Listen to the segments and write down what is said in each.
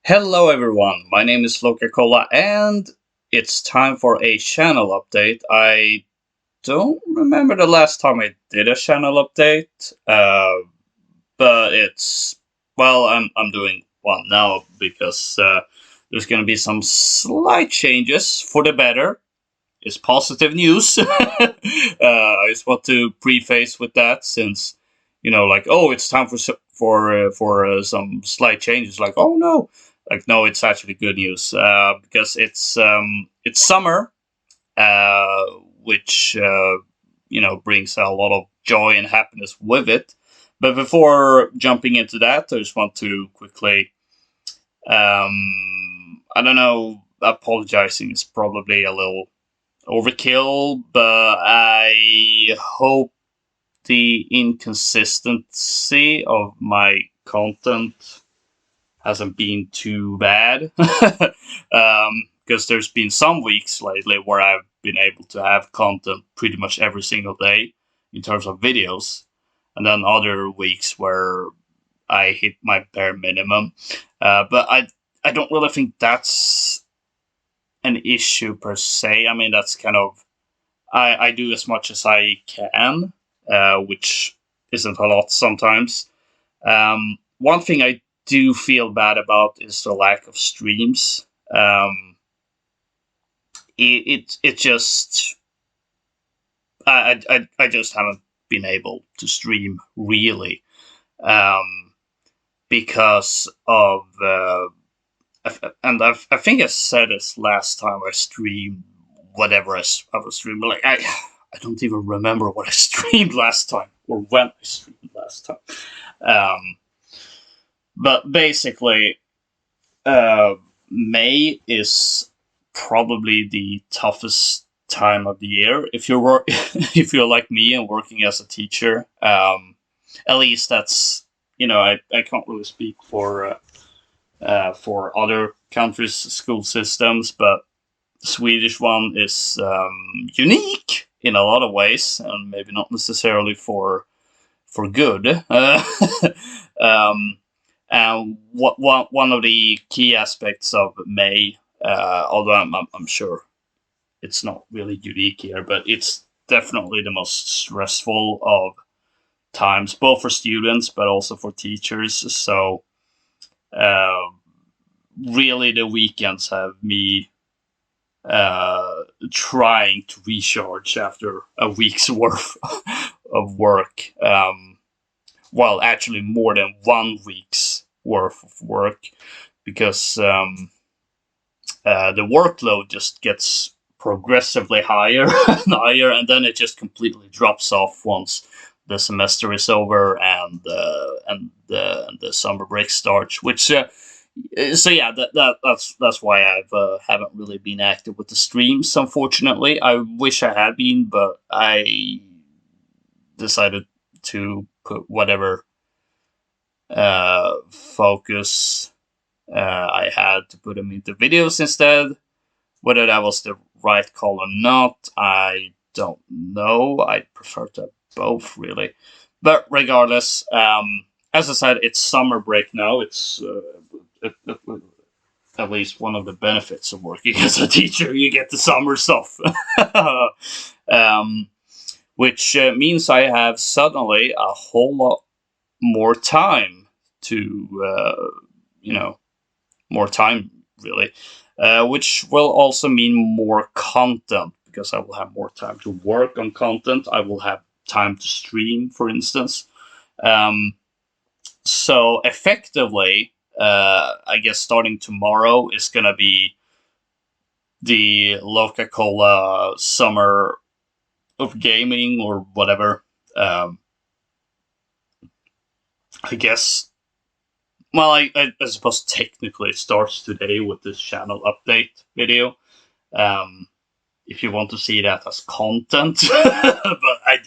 Hello everyone, my name is LokaCola and it's time for a channel update. I don't remember the last time I did a channel update, but I'm doing one now because there's gonna be some slight changes for the better. It's positive news. I just want to preface with that since it's time for some slight changes. Like, oh no, like no, it's actually good news because it's summer, uh, which brings a lot of joy and happiness with it. But before jumping into that, I just want to quickly, I don't know, apologizing is probably a little overkill, but I hope the inconsistency of my content hasn't been too bad. Because there's been some weeks lately where I've been able to have content pretty much every single day in terms of videos, and then other weeks where I hit my bare minimum. But I don't really think that's an issue per se. I mean, that's kind of I do as much as I can, which isn't a lot sometimes. One thing I do feel bad about is the lack of streams. It just I just haven't been able to stream really, um, because of I think I said this last time I streamed whatever I was streaming. Like I don't even remember what I streamed last time or when I streamed last time. Um, but basically, uh, May is probably the toughest time of the year if if you're like me and working as a teacher. At least that's I can't really speak for other countries' school systems, but the Swedish one is unique in a lot of ways, and maybe not necessarily for good. Um, and one of the key aspects of May, although I'm sure it's not really unique here, but it's definitely the most stressful of times, both for students but also for teachers. So uh, really, the weekends have me trying to recharge after a week's worth of work. Well, actually, more than 1 week's worth of work because the workload just gets progressively higher and higher, and then it just completely drops off once the semester is over and the summer break starts. Which so yeah, that's why I've haven't really been active with the streams. Unfortunately, I wish I had been, but I decided to put whatever focus I had to put them into videos instead. Whether that was the right call or not, I don't know. I prefer to have both, really. But regardless, as I said, it's summer break now. It's at least one of the benefits of working as a teacher. You get the summers off, um, which means I have suddenly a whole lot more time to, more time really, which will also mean more content because I will have more time to work on content. I will have time to stream, for instance. Um, so effectively, I guess starting tomorrow is gonna be the Loka-Cola summer of gaming or whatever. Um, I guess. Well, I suppose technically it starts today with this channel update video. Um, if you want to see that as content, but I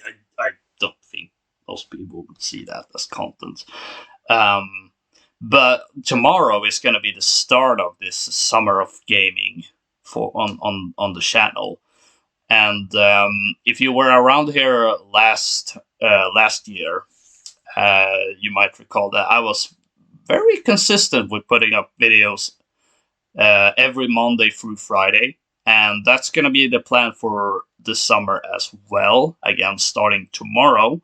don't think most people would see that as content. Um, but tomorrow is going to be the start of this summer of gaming on the channel. And if you were around here last year, you might recall that I was very consistent with putting up videos every Monday through Friday. And that's going to be the plan for the summer as well. Again, starting tomorrow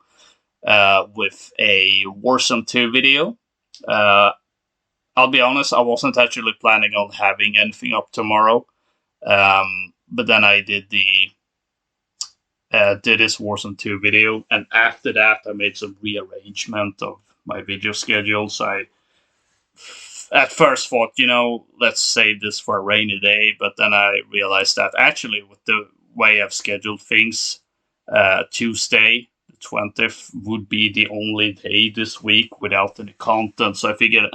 with a Warzone 2 video. I'll be honest, I wasn't actually planning on having anything up tomorrow. But then I did this Warzone 2 video, and after that I made some rearrangement of my video schedules. I at first thought, let's save this for a rainy day, but then I realized that actually with the way I've scheduled things, Tuesday the 20th would be the only day this week without any content, so I figured,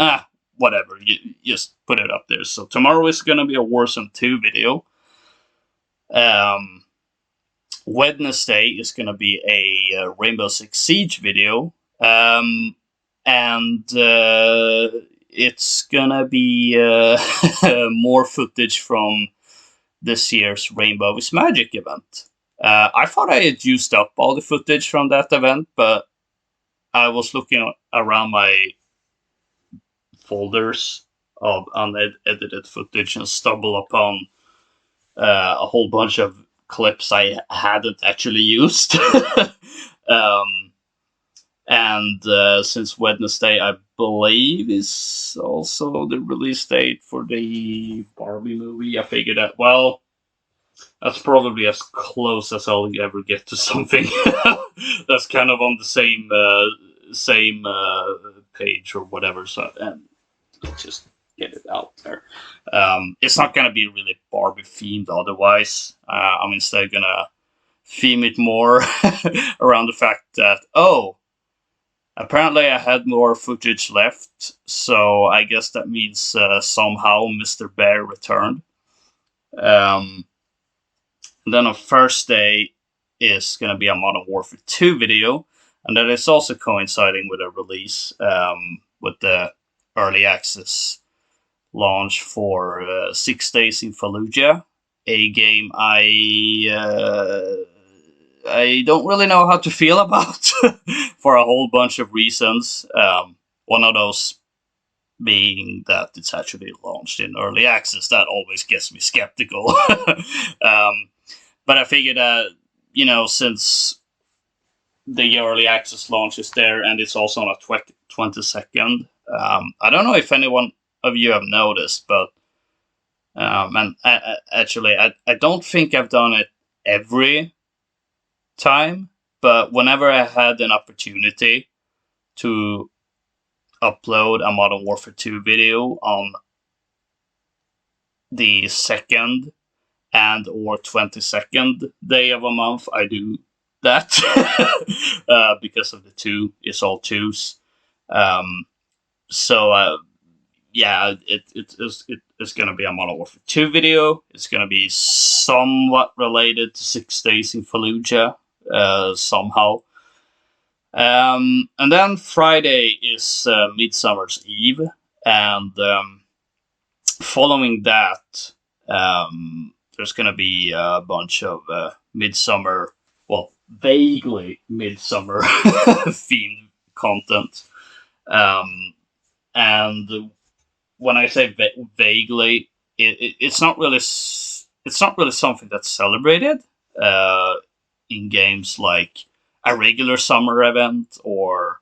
whatever, you just put it up there. So tomorrow is going to be a Warzone 2 video. Wednesday is going to be a Rainbow Six Siege video. And it's going to be more footage from this year's Rainbow is Magic event. I thought I had used up all the footage from that event, but I was looking around my folders of unedited footage and stumbled upon a whole bunch of clips I hadn't actually used. And since Wednesday, I believe, is also the release date for the Barbie movie, I figured that, well, that's probably as close as I'll ever get to something that's kind of on the same page or whatever. So, let's just get it out there. It's not going to be really Barbie themed otherwise. I'm instead going to theme it more around the fact that, apparently I had more footage left, so I guess that means somehow Mr. Bear returned. Then on Thursday is going to be a Modern Warfare 2 video, and that is also coinciding with a release with the early access launch for 6 Days in Fallujah, a game I don't really know how to feel about for a whole bunch of reasons. One of those being that it's actually launched in early access. That always gets me skeptical. But I figured that, since the early access launch is there and it's also on a 22nd, I don't know if anyone of you have noticed, but and actually, I don't think I've done it every time, but whenever I had an opportunity to upload a Modern Warfare 2 video on the 2nd and or 22nd day of a month, I do that because of the 2 is all 2s. So yeah, it's going to be a Modern Warfare 2 video. It's going to be somewhat related to 6 Days in Fallujah somehow. And then Friday is Midsummer's Eve, and following that, there's going to be a bunch of midsummer, well, vaguely midsummer themed content. And when I say vaguely, it's not really something that's celebrated in games like a regular summer event or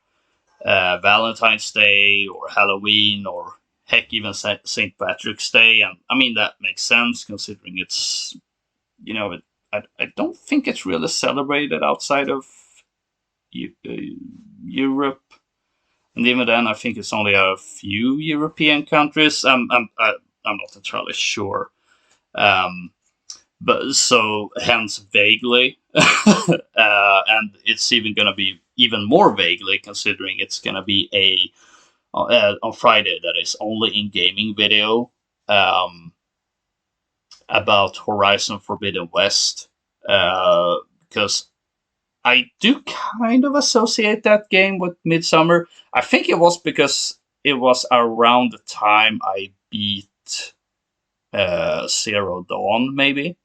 Valentine's Day or Halloween or heck even St. Patrick's Day. And I mean that makes sense considering it's I don't think it's really celebrated outside of Europe. And even then, I think it's only a few European countries. I'm not entirely sure. But so hence vaguely, and it's even going to be even more vaguely considering it's going to be on Friday that is only in gaming video about Horizon Forbidden West, because I do kind of associate that game with Midsummer. I think it was because it was around the time I beat Zero Dawn, maybe.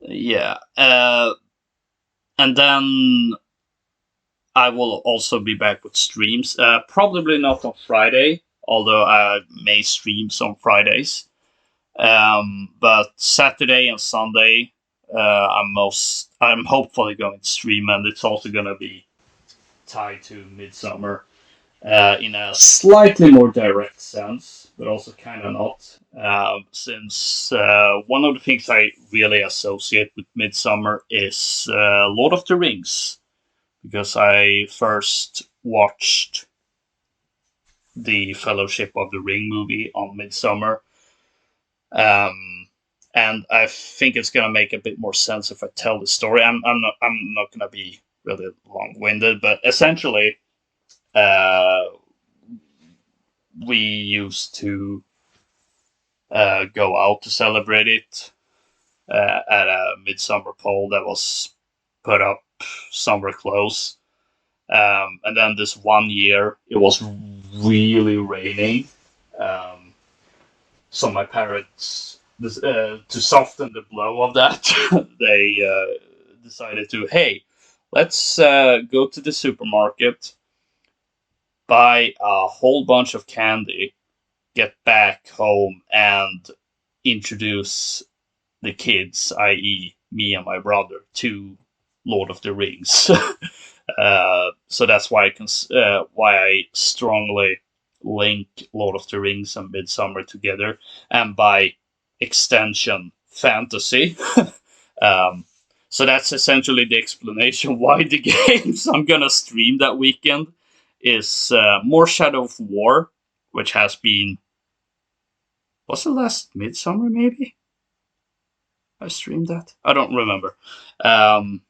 Yeah. And then I will also be back with streams. Probably not on Friday, although I may stream some Fridays. But Saturday and Sunday, I'm hopefully going to stream, and it's also gonna be tied to Midsummer in a slightly more direct sense, but also kind of not. Since one of the things I really associate with Midsummer is Lord of the Rings, because I first watched the Fellowship of the Ring movie on Midsummer. Um, and I think it's gonna make a bit more sense if I tell the story. I'm not gonna be really long winded, but essentially, uh, we used to go out to celebrate it at a midsummer pole that was put up somewhere close. And then this one year, it was really raining. Um, so my parents, to soften the blow of that, they decided to, hey, let's go to the supermarket, buy a whole bunch of candy, get back home, and introduce the kids, i.e., me and my brother, to Lord of the Rings. So that's why I strongly link Lord of the Rings and Midsummer together, and by extension, fantasy. um, so that's essentially the explanation why the games I'm gonna stream that weekend is more Shadow of War, which has been, was it last Midsummer maybe? I streamed that. I don't remember. Um,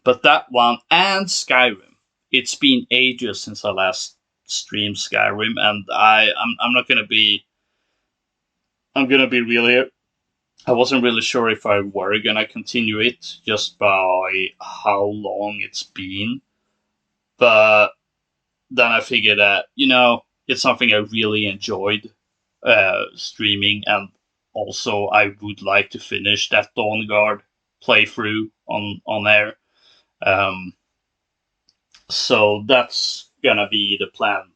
but that one and Skyrim. It's been ages since I last streamed Skyrim, and I'm not gonna be. I'm gonna be really. I wasn't really sure if I were gonna continue it just by how long it's been, but then I figured that it's something I really enjoyed streaming, and also I would like to finish that Dawn Guard playthrough on air. Um, so that's gonna be the plan.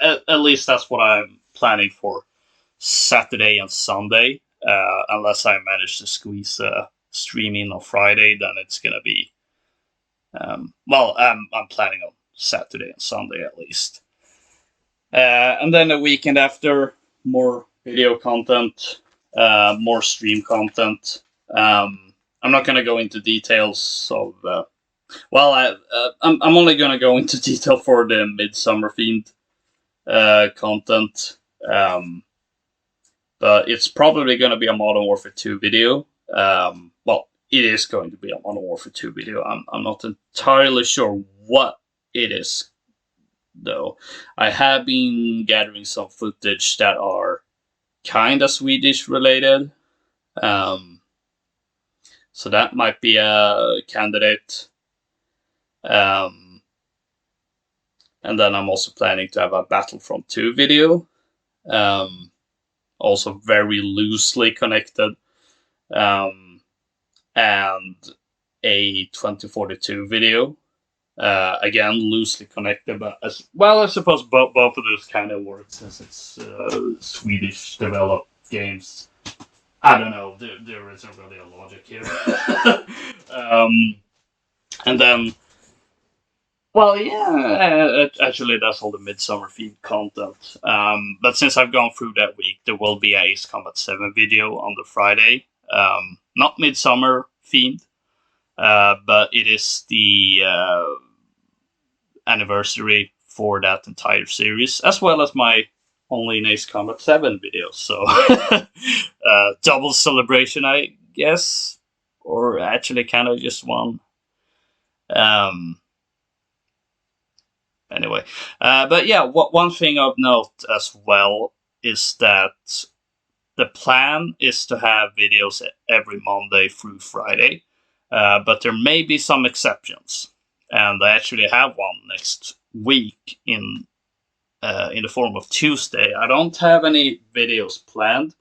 At least that's what I'm planning for Saturday and Sunday. Unless I manage to squeeze streaming on Friday, then it's gonna be I'm planning on Saturday and Sunday at least. And then the weekend after, more video content, more stream content. I'm not going to go into details of. I'm only going to go into detail for the midsummer themed content. But it's probably going to be a Modern Warfare 2 video. It is going to be a Modern Warfare 2 video. I'm not entirely sure what it is, though. I have been gathering some footage that are kind of Swedish related. So that might be a candidate. And then I'm also planning to have a Battlefront 2 video. Also very loosely connected. And a 2042 video. Again, loosely connected, but as well, I suppose both of those kind of work since it's Swedish developed games. I don't know. There isn't really a logic here. And then, actually, that's all the midsummer themed content. But since I've gone through that week, there will be a Ace Combat 7 video on the Friday. Not midsummer themed, but it is the anniversary for that entire series, as well as my only in Ace Combat 7 video. So, double celebration, I guess, or actually kind of just one. Anyway, but yeah, one thing of note as well is that the plan is to have videos every Monday through Friday, but there may be some exceptions, and I actually have one next week in the form of Tuesday. I don't have any videos planned,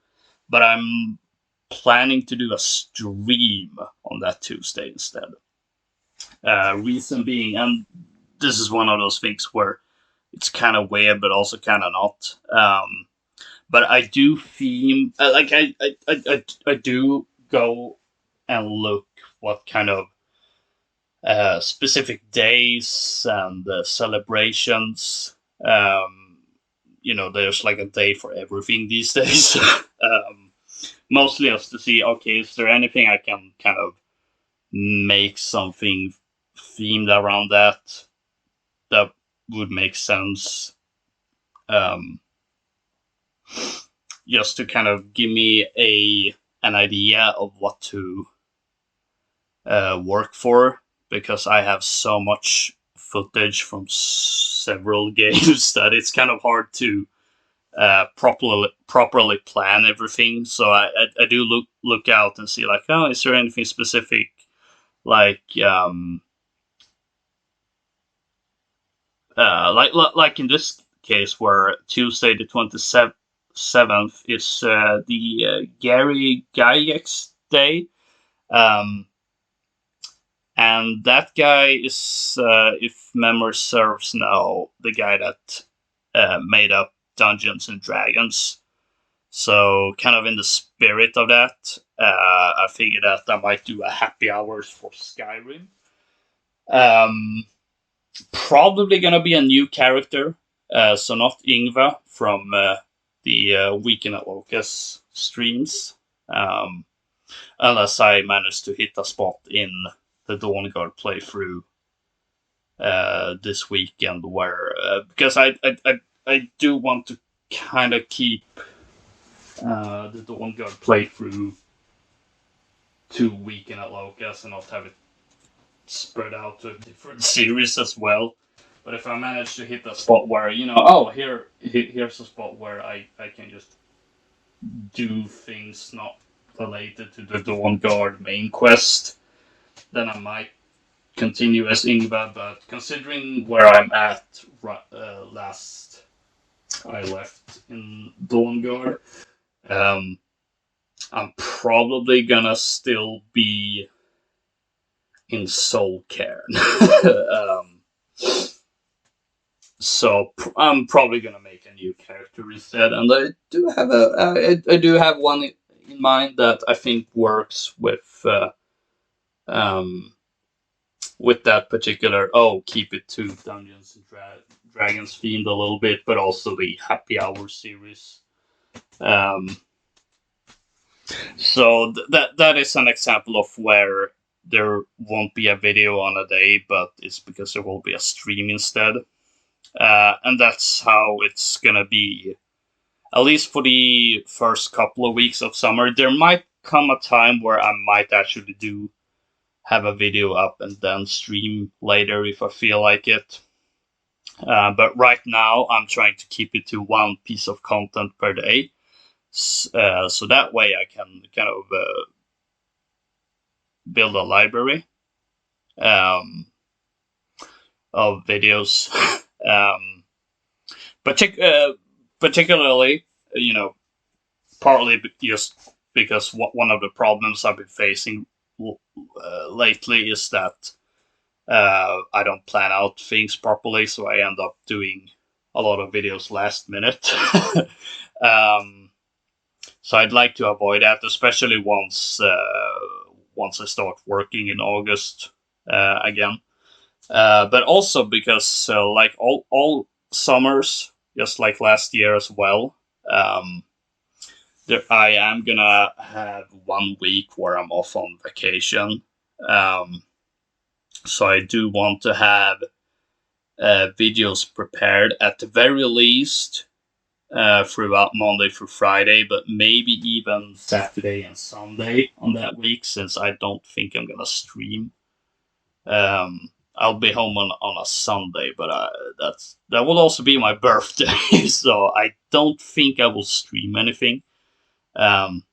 but I'm planning to do a stream on that Tuesday instead. Reason being, and this is one of those things where it's kind of weird, but also kind of not. But I do theme like I do go and look what kind of specific days and celebrations. There's like a day for everything these days. Mostly just to see, okay, is there anything I can kind of make something themed around that would make sense. Um, just to kind of give me an idea of what to work for, because I have so much footage from several games that it's kind of hard to properly plan everything. So I do look out and see, like, oh, is there anything specific, like like in this case where Tuesday the 27th is the Gary Gygax Day. And that guy is, if memory serves now, the guy that made up Dungeons and Dragons. So, kind of in the spirit of that, I figured that I might do a happy hours for Skyrim. Um, Probably gonna be a new character, so not Ingva from the Weekend at Locus streams. Unless I manage to hit a spot in the Dawn Guard playthrough this weekend, where because I do want to kind of keep the Dawn Guard playthrough to Weekend at Locus and not have it spread out to a different series as well. But if I manage to hit a spot where, here's a spot where I can just do things not related to the Dawn Guard main quest, then I might continue as Ingvar. But considering where I'm at last I left in Dawn Guard, I'm probably gonna still be in Soul Cairn. So I'm probably gonna make a new character instead, and I do have one in mind that I think works with that particular. Oh, keep it to Dungeons and Dragons themed a little bit, but also the Happy Hour series. So that is an example of where there won't be a video on a day, but it's because there will be a stream instead. And that's how it's gonna be, at least for the first couple of weeks of summer. There might come a time where I might actually have a video up and then stream later if I feel like it. But right now, I'm trying to keep it to one piece of content per day. So that way I can kind of build a library of videos. Particularly, partly just because one of the problems I've been facing lately is that I don't plan out things properly, so I end up doing a lot of videos last minute. So I'd like to avoid that, especially once I start working in August again. But also because, like all summers, just like last year as well, I am gonna have 1 week where I'm off on vacation. So I do want to have videos prepared at the very least throughout Monday through Friday, but maybe even Saturday and Sunday on that week, since I don't think I'm gonna stream. I'll be home on a Sunday, but that will also be my birthday, so I don't think I will stream anything. And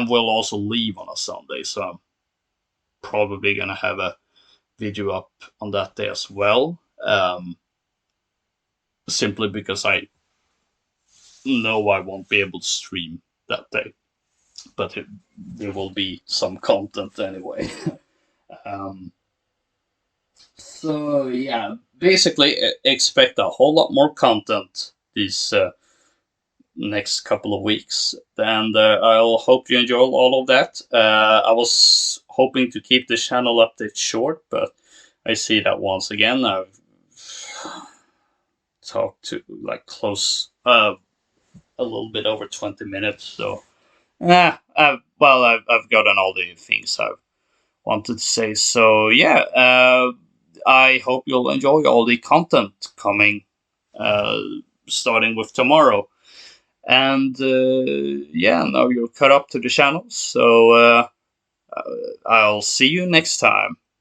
we'll also leave on a Sunday, so I'm probably gonna have a video up on that day as well. Simply because I know I won't be able to stream that day, but there will be some content anyway. So yeah, basically expect a whole lot more content these next couple of weeks, and I'll hope you enjoy all of that. I was hoping to keep the channel update short, but I see that once again I've talked to like close a little bit over 20 minutes, so I've gotten all the things I've wanted to say. So yeah, I hope you'll enjoy all the content coming, uh, starting with tomorrow. And yeah, now you're cut up to the channel. So I'll see you next time.